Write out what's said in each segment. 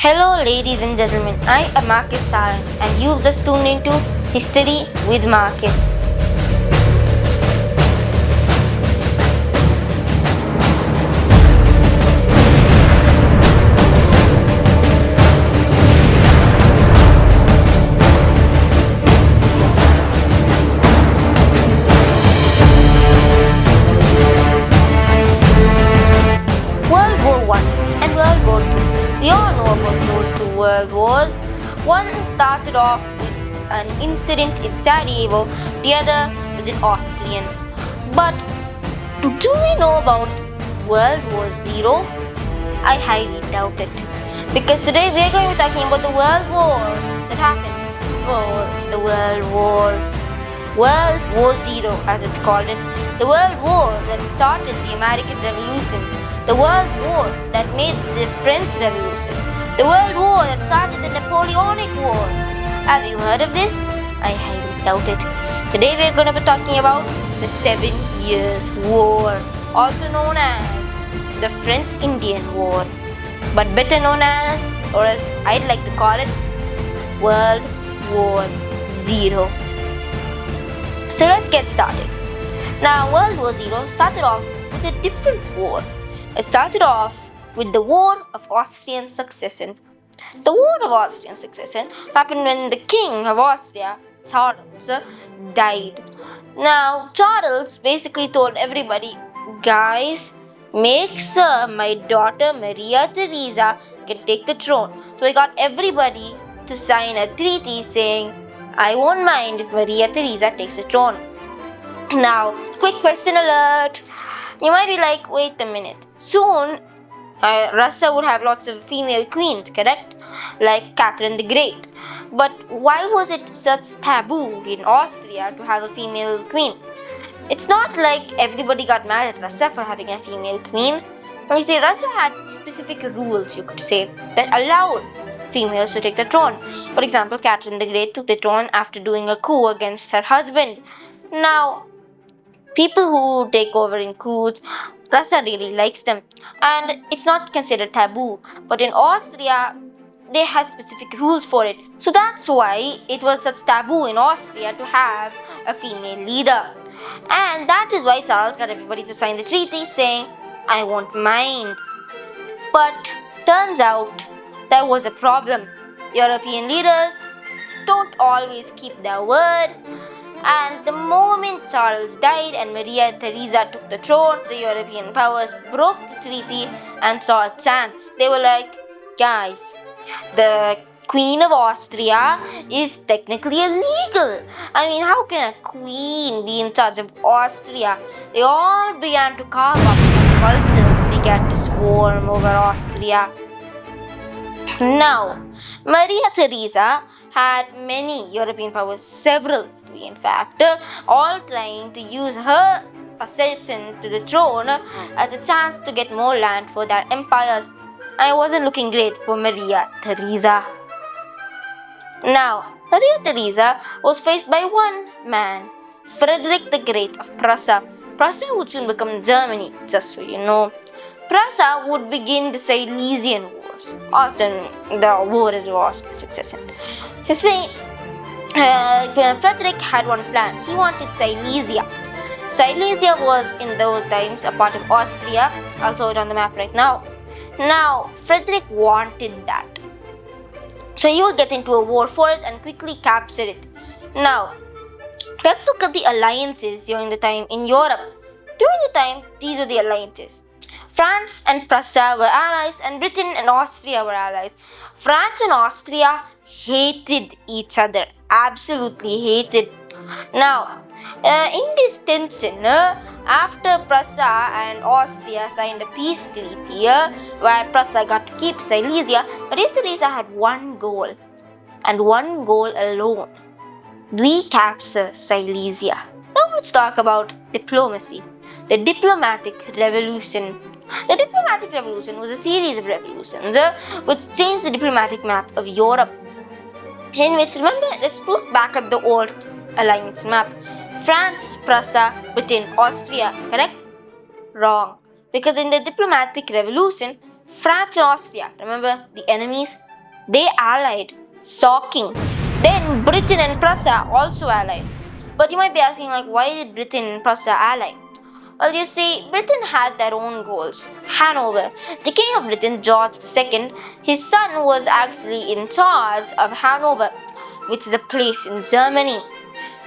Hello, ladies and gentlemen. I am Marcus Taran, and you've just tuned into History with Marcus. World War One and World War Two. We all know about those two world wars. One started off with an incident in Sarajevo, the other with an Austrian. But do we know about World War Zero? I highly doubt it. Because today we are going to be talking about the World War that happened before the World Wars. World War Zero, as it's called it, the World War that started the American Revolution, the World War that made the French Revolution, the World War that started the Napoleonic Wars. Have you heard of this? I highly doubt it. Today we are going to be talking about the 7 Years' War, also known as the French-Indian War, but better known as, or as I'd like to call it, World War Zero. So let's get started. Now, World War Zero started off with a different war. It started off with the War of Austrian Succession. The War of Austrian Succession happened when the King of Austria, Charles, died. Now, Charles basically told everybody, guys, make sure my daughter Maria Theresa can take the throne. So he got everybody to sign a treaty saying, I won't mind if Maria Theresa takes the throne. Now, quick question alert. You might be like, wait a minute. Soon, Russia would have lots of female queens, correct? Like Catherine the Great. But why was it such taboo in Austria to have a female queen? It's not like everybody got mad at Russia for having a female queen. You see, Russia had specific rules, you could say, that allowed females to take the throne. For example, Catherine the Great took the throne after doing a coup against her husband. Now, people who take over in coups, Russia really likes them, and it's not considered taboo. But in Austria, they had specific rules for it. So that's why it was such taboo in Austria to have a female leader. And that is why Charles got everybody to sign the treaty saying, I won't mind. But turns out there was a problem. European leaders don't always keep their word. And the moment Charles died and Maria Theresa took the throne, the European powers broke the treaty and saw a chance. They were like, guys, the Queen of Austria is technically illegal. I mean, how can a queen be in charge of Austria? They all began to carve up and the vultures began to swarm over Austria. Now, Maria Theresa had many European powers, several to be in fact, all trying to use her accession to the throne as a chance to get more land for their empires. And it wasn't looking great for Maria Theresa. Now, Maria Theresa was faced by one man, Frederick the Great of Prussia. Prussia would soon become Germany, just so you know. Prussia would begin the Silesian Wars, also the War of Austrian Succession. You see, Frederick had one plan. He wanted Silesia. Silesia was in those times a part of Austria. I'll show it on the map right now. Now, Frederick wanted that. So he would get into a war for it and quickly capture it. Now, let's look at the alliances during the time in Europe. During the time, these were the alliances. France and Prussia were allies, and Britain and Austria were allies. France and Austria hated each other, absolutely hated. Now, in this tension, after Prussia and Austria signed a peace treaty where Prussia got to keep Silesia, Maria Theresa had one goal, and one goal alone: recapture Silesia. Now let's talk about diplomacy. The diplomatic revolution. The diplomatic revolution was a series of revolutions which changed the diplomatic map of Europe. In which, remember, let's look back at the old alliance map. France, Prussia, Britain, Austria, correct? Wrong. Because in the diplomatic revolution, France and Austria, remember the enemies, They allied. Shocking. Then Britain and Prussia also allied. But you might be asking, like, why did Britain and Prussia ally? Well, you see, Britain had their own goals. Hanover, the king of Britain, George II, his son was actually in charge of Hanover, which is a place in Germany.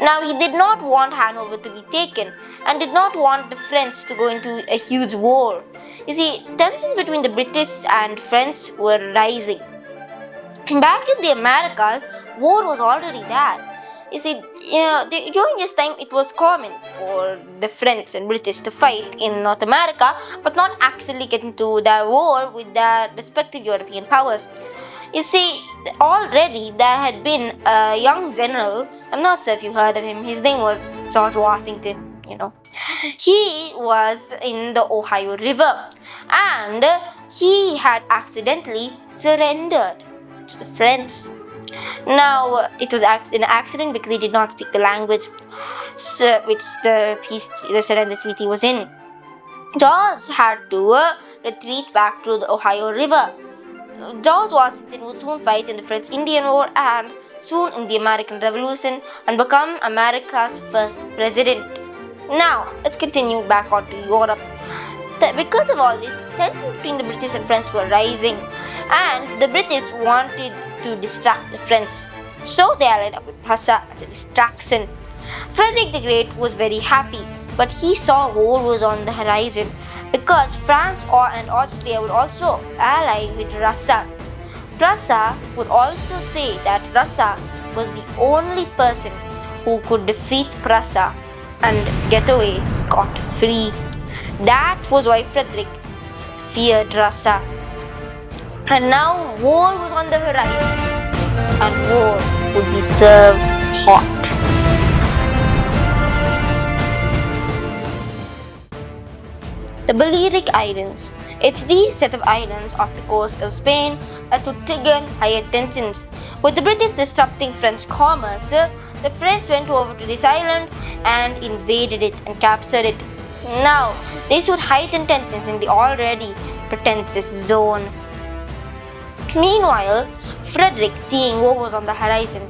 Now, he did not want Hanover to be taken and did not want the French to go into a huge war. You see, tensions between the British and French were rising. Back in the Americas, war was already there. You see, during this time, it was common for the French and British to fight in North America, but not actually get into the war with their respective European powers. You see, already there had been a young general, I'm not sure if you heard of him, his name was George Washington, He was in the Ohio River and he had accidentally surrendered to the French. Now, it was an accident because he did not speak the language which the surrender treaty was in. George had to retreat back to the Ohio River. George Washington would soon fight in the French Indian War and soon in the American Revolution and become America's first president. Now, let's continue back on to Europe. Because of all this, tensions between the British and French were rising, and the British wanted to distract the French, so they allied up with Prussia as a distraction. Frederick the Great was very happy, but he saw war was on the horizon because France and Austria would also ally with Russia. Prussia would also say that Russia was the only person who could defeat Prussia and get away scot-free. That was why Frederick feared Russia. And now war was on the horizon, and war would be served hot. The Balearic Islands. It's the set of islands off the coast of Spain that would trigger higher tensions. With the British disrupting French commerce, the French went over to this island and invaded it and captured it. Now, this would heighten tensions in the already pretentious zone. Meanwhile, Frederick, seeing war was on the horizon,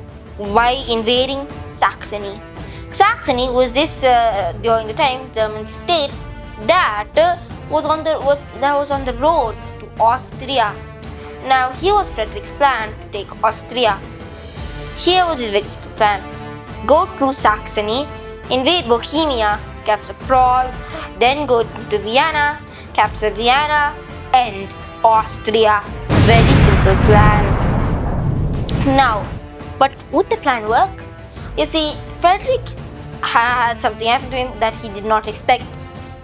by invading Saxony. Saxony was this, during the time, German state that was on the road to Austria. Now, here was Frederick's plan to take Austria. Here was his very simple plan. Go through Saxony, invade Bohemia, capture Prague, then go to Vienna, capture Vienna, and Austria. Very simple plan. Now, but would the plan work? You see, Frederick had something happen to him that he did not expect.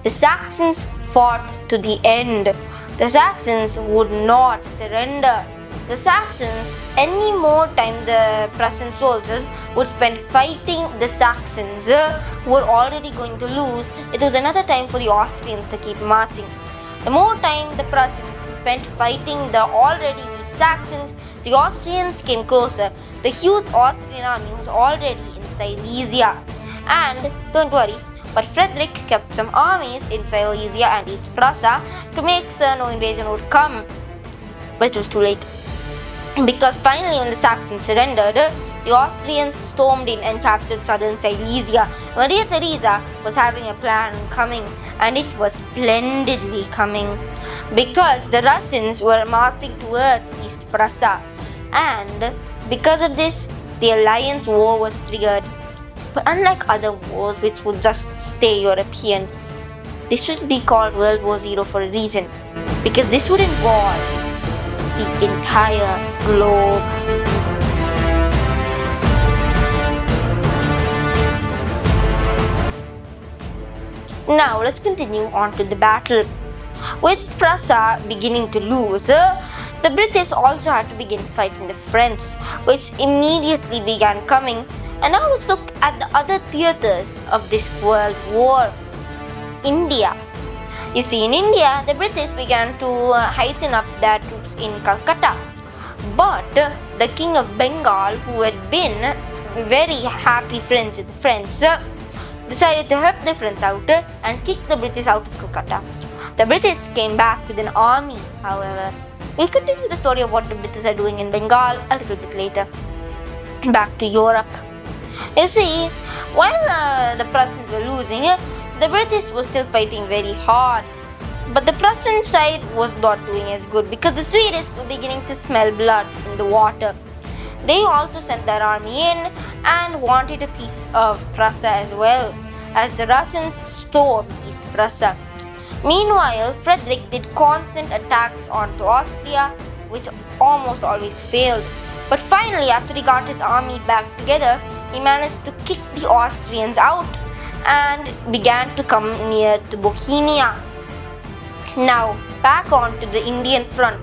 The Saxons fought to the end. The Saxons would not surrender. The Saxons, any more time the Prussian soldiers would spend fighting the Saxons who were already going to lose, it was another time for the Austrians to keep marching. The more time the Prussians spent fighting the already weak Saxons, the Austrians came closer. The huge Austrian army was already in Silesia. And don't worry, but Frederick kept some armies in Silesia and East Prussia to make sure no invasion would come. But it was too late. Because finally, when the Saxons surrendered, the Austrians stormed in and captured southern Silesia. Maria Theresa was having a plan coming, and it was splendidly coming. Because the Russians were marching towards East Prussia. And because of this, the alliance war was triggered. But unlike other wars which would just stay European, this would be called World War Z for a reason. Because this would involve the entire globe. Now let's continue on to the battle. With Prussia beginning to lose, the British also had to begin fighting the French, which immediately began coming. And now let's look at the other theaters of this world war. India. You see, in India, the British began to heighten up their troops in Calcutta. But the King of Bengal, who had been very happy friends with the French, decided to help the French out and kick the British out of Calcutta. The British came back with an army, however, We'll continue the story of what the British are doing in Bengal a little bit later. Back to Europe. You see, while the Prussians were losing, the British were still fighting very hard. But the Prussian side was not doing as good because the Swedes were beginning to smell blood in the water. They also sent their army in and wanted a piece of Prussia as well, as the Russians stormed East Prussia. Meanwhile, Frederick did constant attacks onto Austria, which almost always failed. But finally, after he got his army back together, he managed to kick the Austrians out and began to come near to Bohemia. Now, back on to the Indian front.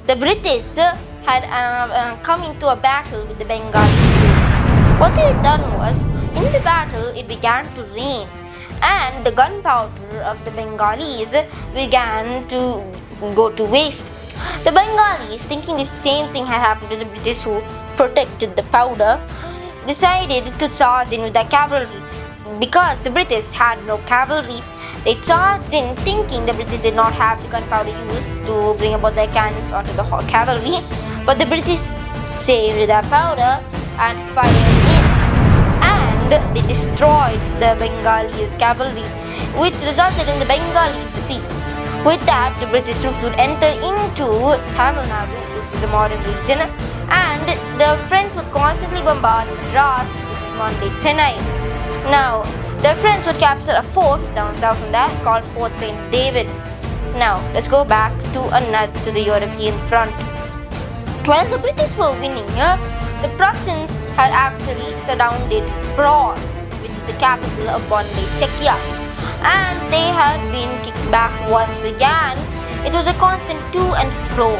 The British had come into a battle with the Bengalis. What they had done was, in the battle, it began to rain, and the gunpowder of the Bengalis began to go to waste. The Bengalis, thinking the same thing had happened to the British who protected the powder, decided to charge in with their cavalry. Because the British had no cavalry, they charged in thinking the British did not have the gunpowder used to bring about their cannons onto the cavalry, but the British saved their powder and fired in, and they destroyed the Bengalis' cavalry, which resulted in the Bengalis' defeat. With that, the British troops would enter into Tamil Nadu, which is the modern region, and the French would constantly bombard Madras, which is modern-day Chennai. Now, the French would capture a fort down south from there called Fort St. David. Now, let's go back to the European front. While the British were winning, the Prussians had actually surrounded Prague, which is the capital of modern-day Czechia, and they had been kicked back once again. It was a constant to and fro,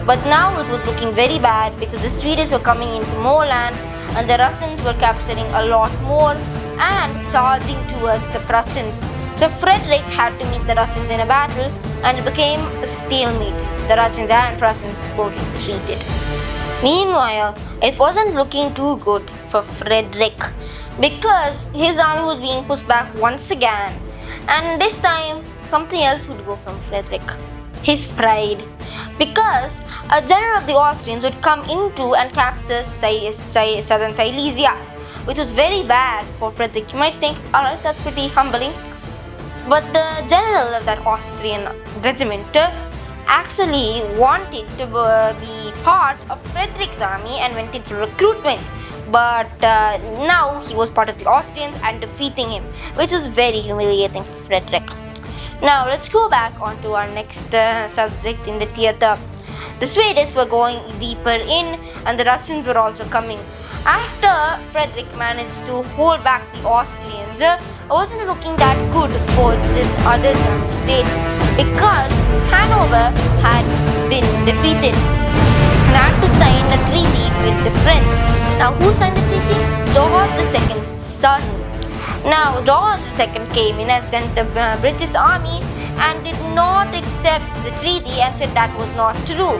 but now it was looking very bad because the Swedes were coming into more land and the Russians were capturing a lot more and charging towards the Prussians. So Frederick had to meet the Russians in a battle, and it became a stalemate. The Russians and Prussians both retreated. Meanwhile, it wasn't looking too good for Frederick because his army was being pushed back once again, and this time something else would go from Frederick. His pride. Because a general of the Austrians would come into and capture southern Silesia, which was very bad for Frederick. You might think, alright, that's pretty humbling. But the general of that Austrian regiment actually wanted to be part of Frederick's army and went into recruitment. But now he was part of the Austrians and defeating him, which was very humiliating for Frederick. Now let's go back onto our next subject in the theatre. The Swedes were going deeper in and the Russians were also coming. After Frederick managed to hold back the Austrians, it wasn't looking that good for the other German states because Hanover had been defeated and had to sign a treaty with the French. Now who signed the treaty? George II's son. Now George II came in and sent the British army and did not accept the treaty and said that was not true.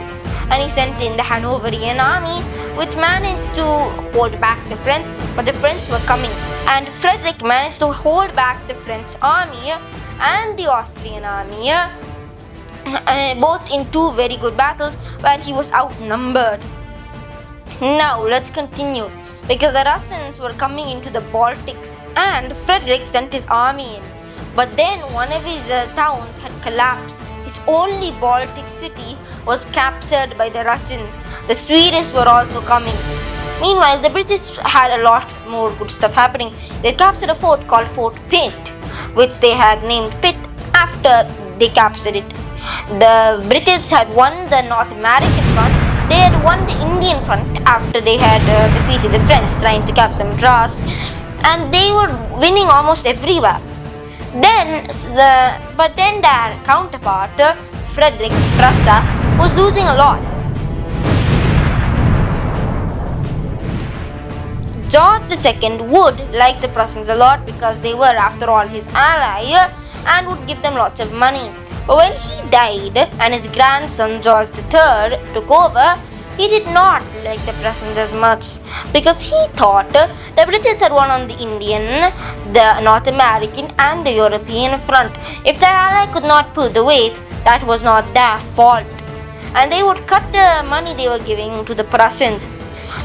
And he sent in the Hanoverian army, which managed to hold back the French, but the French were coming. And Frederick managed to hold back the French army and the Austrian army, both in two very good battles where he was outnumbered. Now let's continue, because the Russians were coming into the Baltics and Frederick sent his army in. But then one of his towns had collapsed. His only Baltic city was captured by the Russians. The Swedes were also coming. Meanwhile, the British had a lot more good stuff happening. They captured a fort called Fort Pitt, which they had named Pitt after they captured it. The British had won the North American front. They had won the Indian front after they had defeated the French trying to capture Madras, and they were winning almost everywhere. But then their counterpart, Frederick Prussia, was losing a lot. George II would like the Prussians a lot because they were, after all, his ally and would give them lots of money. But when he died and his grandson George III took over, he did not like the Prussians as much because he thought the British had won on the Indian, the North American and the European front. If their ally could not pull the weight, that was not their fault. and they would cut the money they were giving to the Prussians.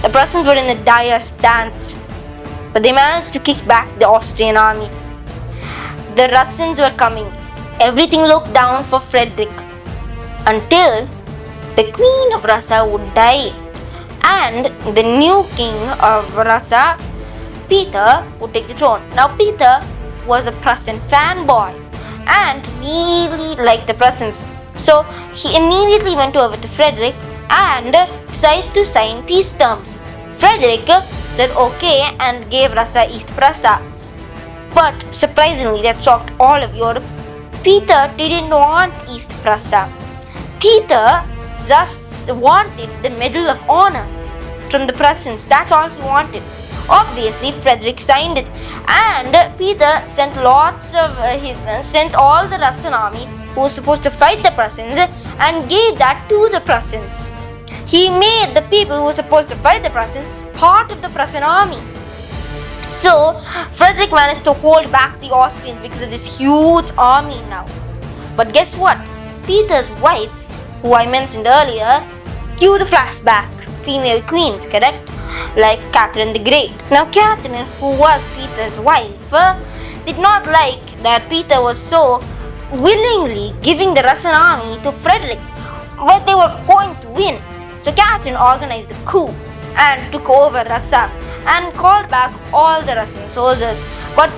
The Prussians were in a dire stance, but they managed to kick back the Austrian army. The Russians were coming. Everything looked down for Frederick until the Queen of Russia would die, and the new king of Russia, Peter, would take the throne. Now Peter was a Prussian fanboy and really liked the Prussians. So he immediately went over to Frederick and decided to sign peace terms. Frederick said okay and gave Russia East Prussia. But surprisingly, that shocked all of Europe. Peter didn't want East Prussia. Peter just wanted the Medal of Honor from the Prussians. That's all he wanted. Obviously, Frederick signed it, and Peter sent sent all the Russian army who was supposed to fight the Prussians and gave that to the Prussians. He made the people who were supposed to fight the Prussians part of the Prussian army. So Frederick managed to hold back the Austrians because of this huge army now. But guess what? Peter's wife, who I mentioned earlier, cue the flashback, female queens, correct? Like Catherine the Great. Now Catherine, who was Peter's wife, did not like that Peter was so willingly giving the Russian army to Frederick when they were going to win. So Catherine organized a coup and took over Russia and called back all the Russian soldiers. But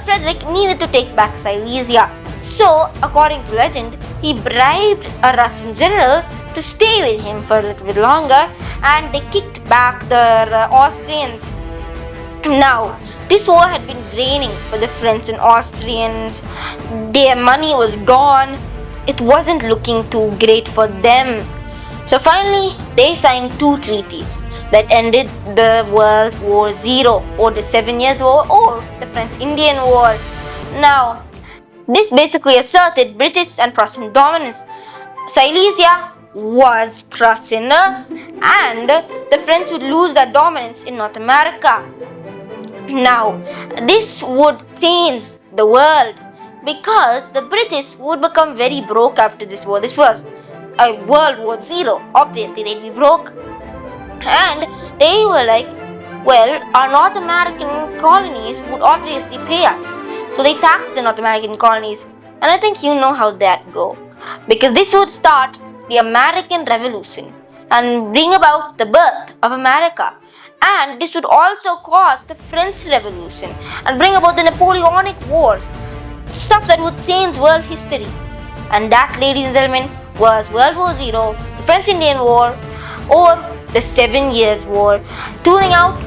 Frederick needed to take back Silesia. So, according to legend, he bribed a Russian general to stay with him for a little bit longer, and they kicked back the Austrians. Now, this war had been draining for the French and Austrians. Their money was gone. It wasn't looking too great for them. So finally, they signed 2 treaties that ended the World War Z, or the 7 Years' War, or the French-Indian War. Now, this basically asserted British and Prussian dominance. Silesia was Prussian, and the French would lose their dominance in North America. Now, this would change the world because the British would become very broke after this war. This was a World War Z. Obviously, they'd be broke. And they were like, well, our North American colonies would obviously pay us. So they taxed the North American colonies. And I think you know how that go. Because this would start the American Revolution and bring about the birth of America. And this would also cause the French Revolution and bring about the Napoleonic Wars. Stuff that would change world history. And that, ladies and gentlemen, was World War Z, the French-Indian War, or the 7 Years' War. Tuning out